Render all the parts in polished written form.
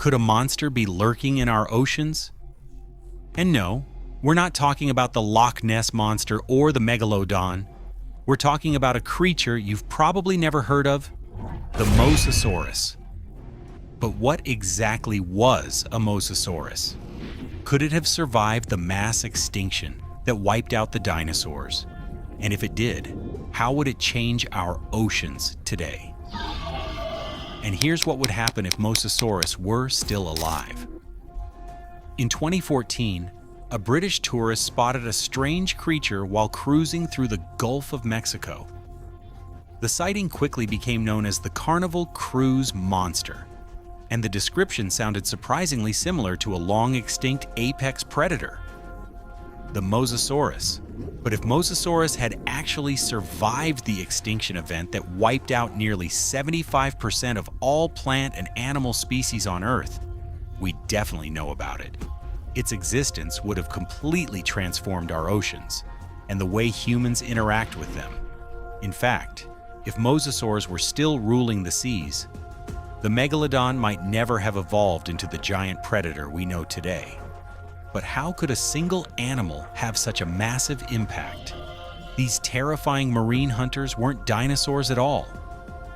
Could a monster be lurking in our oceans? And no, we're not talking about the Loch Ness Monster or the Megalodon. We're talking about a creature you've probably never heard of, the Mosasaurus. But what exactly was a Mosasaurus? Could it have survived the mass extinction that wiped out the dinosaurs? And if it did, how would it change our oceans today? And here's what would happen if Mosasaurus were still alive. In 2014, a British tourist spotted a strange creature while cruising through the Gulf of Mexico. The sighting quickly became known as the Carnival Cruise Monster, and the description sounded surprisingly similar to a long-extinct apex predator, the Mosasaurus. But if Mosasaurus had actually survived the extinction event that wiped out nearly 75% of all plant and animal species on Earth, we definitely know about it. Its existence would have completely transformed our oceans and the way humans interact with them. In fact, if mosasaurs were still ruling the seas, the Megalodon might never have evolved into the giant predator we know today. But how could a single animal have such a massive impact? These terrifying marine hunters weren't dinosaurs at all.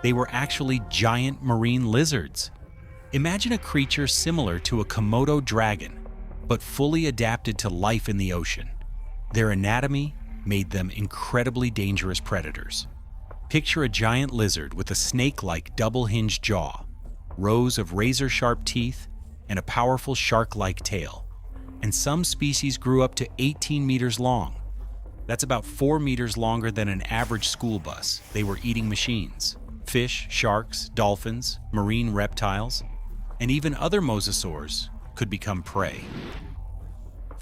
They were actually giant marine lizards. Imagine a creature similar to a Komodo dragon, but fully adapted to life in the ocean. Their anatomy made them incredibly dangerous predators. Picture a giant lizard with a snake-like double-hinged jaw, rows of razor-sharp teeth, and a powerful shark-like tail. And some species grew up to 18 meters long. That's about 4 meters longer than an average school bus. They were eating machines. Fish, sharks, dolphins, marine reptiles, and even other mosasaurs could become prey.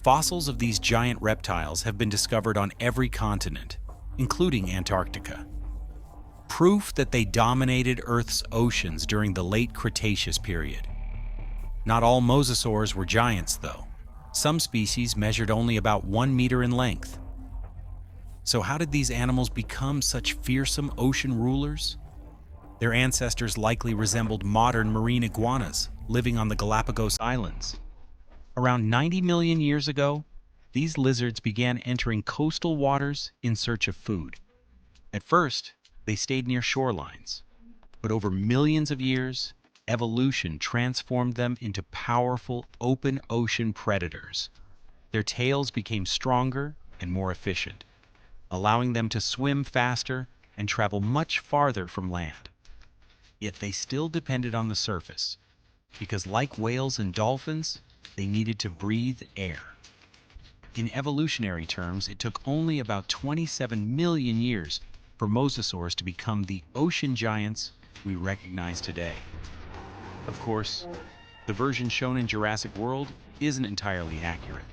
Fossils of these giant reptiles have been discovered on every continent, including Antarctica. Proof that they dominated Earth's oceans during the late Cretaceous period. Not all mosasaurs were giants, though. Some species measured only about 1 meter in length. So how did these animals become such fearsome ocean rulers? Their ancestors likely resembled modern marine iguanas living on the Galapagos Islands. Around 90 million years ago, these lizards began entering coastal waters in search of food. At first, they stayed near shorelines, but over millions of years, evolution transformed them into powerful open ocean predators. Their tails became stronger and more efficient, allowing them to swim faster and travel much farther from land. Yet they still depended on the surface, because like whales and dolphins, they needed to breathe air. In evolutionary terms, it took only about 27 million years for mosasaurs to become the ocean giants we recognize today. Of course, the version shown in Jurassic World isn't entirely accurate.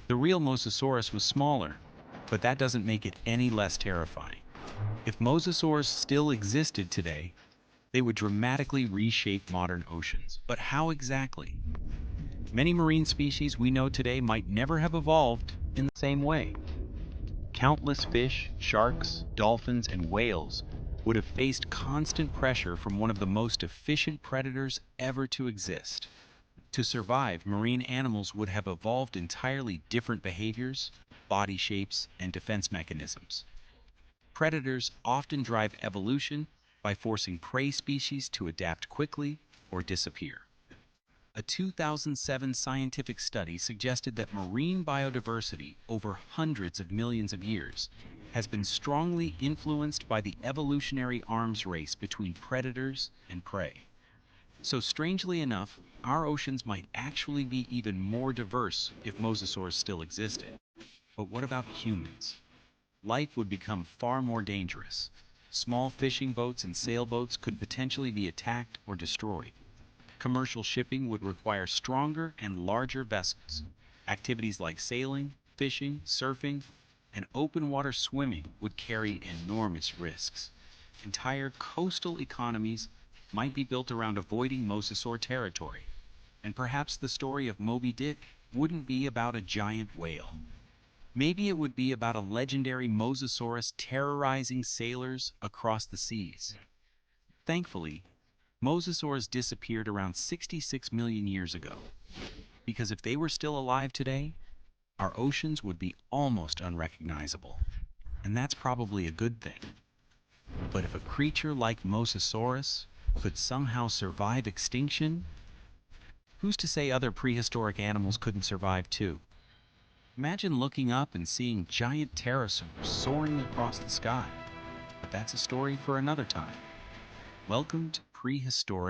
The real Mosasaurus was smaller, but that doesn't make it any less terrifying. If mosasaurs still existed today, they would dramatically reshape modern oceans. But how exactly? Many marine species we know today might never have evolved in the same way. Countless fish, sharks, dolphins, and whales would have faced constant pressure from one of the most efficient predators ever to exist. To survive, marine animals would have evolved entirely different behaviors, body shapes, and defense mechanisms. Predators often drive evolution by forcing prey species to adapt quickly or disappear. A 2007 scientific study suggested that marine biodiversity over hundreds of millions of years has been strongly influenced by the evolutionary arms race between predators and prey. So strangely enough, our oceans might actually be even more diverse if mosasaurs still existed. But what about humans? Life would become far more dangerous. Small fishing boats and sailboats could potentially be attacked or destroyed. Commercial shipping would require stronger and larger vessels. Activities like sailing, fishing, surfing, and open water swimming would carry enormous risks. Entire coastal economies might be built around avoiding mosasaur territory. And perhaps the story of Moby Dick wouldn't be about a giant whale. Maybe it would be about a legendary mosasaurus terrorizing sailors across the seas. Thankfully, Mosasaurs disappeared around 66 million years ago, because if they were still alive today, our oceans would be almost unrecognizable. And that's probably a good thing. But if a creature like Mosasaurus could somehow survive extinction, who's to say other prehistoric animals couldn't survive too? Imagine looking up and seeing giant pterosaurs soaring across the sky. But that's a story for another time. Welcome to Prehistoric